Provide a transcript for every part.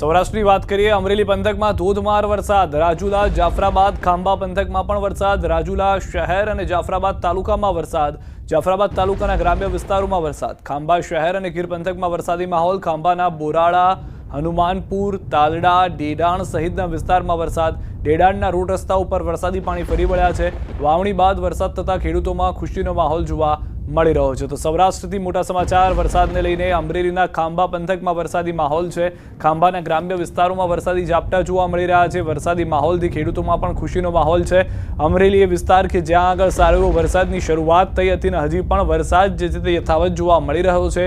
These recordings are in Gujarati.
સૌરાષ્ટ્રની વાત કરીએ, અમરેલી પંથકમાં ધોધમાર વરસાદ, રાજુલા, જાફરાબાદ, ખાંભા પંથકમાં પણ વરસાદ, રાજુલા શહેર અને જાફરાબાદ તાલુકામાં વરસાદ, જાફરાબાદ તાલુકાના ગ્રામ્ય વિસ્તારોમાં વરસાદ, ખાંભા શહેર અને ગીર પંથકમાં વરસાદી માહોલ, ખાંભાના બોરાળા, હનુમાનપુર, તાલડા, ડેડાણ સહિતના વિસ્તારમાં વરસાદ, ડેડાણના રોડ રસ્તા ઉપર વરસાદી પાણી ફરી વળ્યા છે. વાવણી બાદ વરસાદ થતા ખેડૂતોમાં ખુશીનો માહોલ જોવા મળી રહ્યો છે. તો સૌરાષ્ટ્રથી મોટા સમાચાર વરસાદને લઈને અમરેલીના ખાંભા પંથકમાં વરસાદી માહોલ છે. ખાંભાના ગ્રામ્ય વિસ્તારોમાં વરસાદી ઝાપટા જોવા મળી રહ્યા છે. વરસાદી માહોલથી ખેડૂતોમાં પણ ખુશીનો માહોલ છે. અમરેલી એ વિસ્તાર કે જ્યાં આગળ સારો એવો વરસાદની શરૂઆત થઈ હતી અને હજી પણ વરસાદ જે છે તે યથાવત જોવા મળી રહ્યો છે.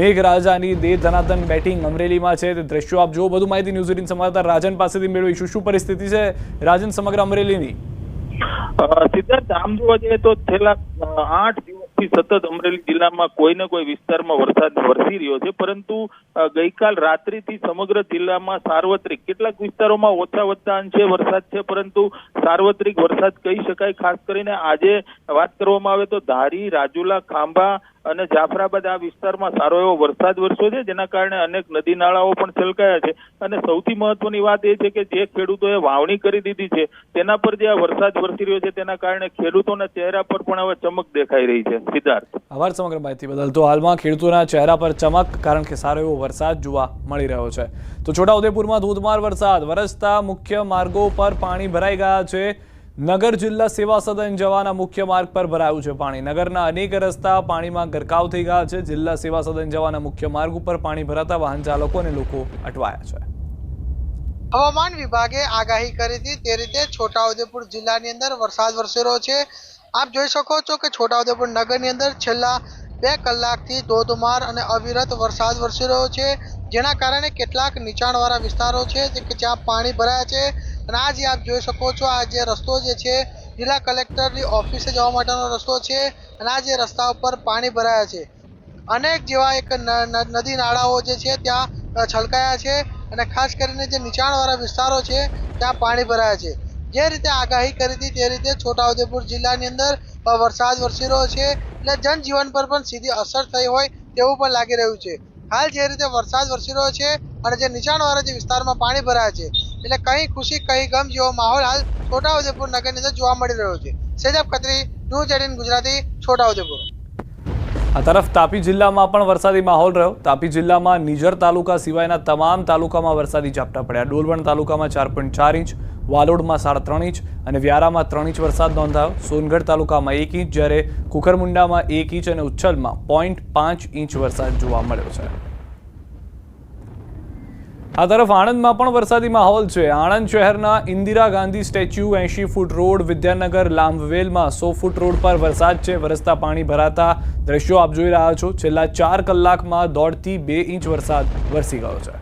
મેઘરાજાની દે ધનાધન બેટિંગ અમરેલીમાં છે તે દ્રશ્યો આપ જો. વધુ માહિતી ન્યૂઝ 18 સંવાદદાતા રાજન પાસેથી મેળવીશું. શું પરિસ્થિતિ છે રાજન સમગ્ર અમરેલીની? સિદ્ધાર્થ, આમ જોવા જઈએ તો છેલ્લા 8 દિવસથી સતત અમરેલી જિલ્લામાં કોઈ ને કોઈ વિસ્તારમાં વરસાદ વરસી રહ્યો છે, પરંતુ ગઈકાલ રાત્રિથી સમગ્ર જિલ્લામાં સાર્વત્રિક, કેટલાક વિસ્તારોમાં ઓછા વત્તા અંશે વરસાદ છે, પરંતુ સાર્વત્રિક વરસાદ કહી શકાય. ખાસ કરીને આજે વાત કરવામાં આવે તો ધારી, રાજુલા, ખાંભા અને જાફરાબાદ આ વિસ્તારમાં સારો એવો વરસાદ વરસ્યો છે, જેના કારણે અનેક નદી નાળાઓ પણ છલકાયા છે. અને સૌથી મહત્વની વાત એ છે કે જે ખેડૂતોએ વાવણી કરી દીધી છે તેના પર જે આ વરસાદ વરસી રહ્યો છે તેના કારણે ખેડૂતોના ચહેરા પર પણ હવે ચમક દેખાઈ રહી છે. સિદ્ધાર્થ, આભાર સમગ્ર માહિતી બદલ. તો હાલમાં ખેડૂતોના ચહેરા પર ચમક, કારણ કે સારો એવો વરસાદ જોવા મળી રહ્યો છે. તો છોટાઉદેપુરમાં ધોધમાર વરસાદ વરસતા મુખ્ય માર્ગો પર પાણી ભરાઈ ગયા છે. નગર જિલ્લા સેવા સદન જવાના મુખ્ય માર્ગ પર ભરાયું છે પાણી. નગરના અનેક રસ્તા પાણીમાં ગરકાવ થઈ ગયા છે. જિલ્લા સેવા સદન જવાના મુખ્ય માર્ગ ઉપર પાણી ભરાતા વાહન ચાલકો અને લોકો અટવાયા છે. હવામાન વિભાગે આગાહી કરી હતી તે રીતે છોટાઉદેપુર જિલ્લાની અંદર વરસાદ વરસી રહ્યો છે. આપ જોઈ શકો છો કે છોટાઉદેપુર નગરની અંદર છેલ્લા 2 કલાકથી ધોધમાર અને અવિરત વરસાદ વરસી રહ્યો છે, જેના કારણે કેટલાક નીચાણવાળા વિસ્તારો છે કે જ્યાં પાણી ભરાયા છે. અને આ જે આપ જોઈ શકો છો, આ જે રસ્તો જે છે જિલ્લા કલેક્ટરની ઓફિસે જવા માટેનો રસ્તો છે, અને આ જે રસ્તા ઉપર પાણી ભરાયા છે. અનેક જેવા એક નદી નાળાઓ જે છે ત્યાં છલકાયા છે, અને ખાસ કરીને જે નીચાણવાળા વિસ્તારો છે ત્યાં પાણી ભરાયા છે. જે રીતે આગાહી કરી હતી તે રીતે છોટાઉદેપુર જિલ્લાની અંદર વરસાદ વરસી રહ્યો છે, એટલે જનજીવન પર પણ સીધી અસર થઈ હોય તેવું પણ લાગી રહ્યું છે. હાલ જે રીતે વરસાદ વરસી રહ્યો છે અને જે નીચાણવાળા જે વિસ્તારમાં પાણી ભરાયા છે, એટલે કहीं ખુશી કहीं ગમ જેવો માહોલ હાલ છોટાઉદેપુર નગરની અંદર જોવા મળી રહ્યો છે. સેજબ ખત્રી, ન્યૂઝ 18 ગુજરાતી, છોટાઉદેપુર. આ તરફ તાપી જિલ્લામાં પણ વરસાદી માહોલ રહ્યો. તાપી જિલ્લામાં નિઝર તાલુકા સિવાયના તમામ તાલુકામાં વરસાદી ઝાપટા પડ્યા. ડોલવણ તાલુકામાં 4.4 ઇંચ, વાલોડમાં 3.5 ઇંચ અને વ્યારામાં 3 ઇંચ વરસાદ નોંધાયો. સોનગઢ તાલુકામાં 1 ઇંચ, જ્યારે કુકરમુંડામાં 1 ઇંચ અને ઉચ્છલમાં 0.5 ઇંચ વરસાદ જોવા મળ્યો છે. આ તરફ આણંદમાં પણ વરસાદી માહોલ છે. આણંદ શહેરના Indira Gandhi statue, 80 foot road, Vidyanagar લાંભવેલમાં 100 ફૂટ રોડ પર વરસાદ છે. વરસતા પાણી ભરાતા દ્રશ્યો આપ જોઈ રહ્યા છો. છેલ્લા 4 કલાકમાં 1.5 થી 2 ઇંચ વરસાદ વરસી ગયો છે.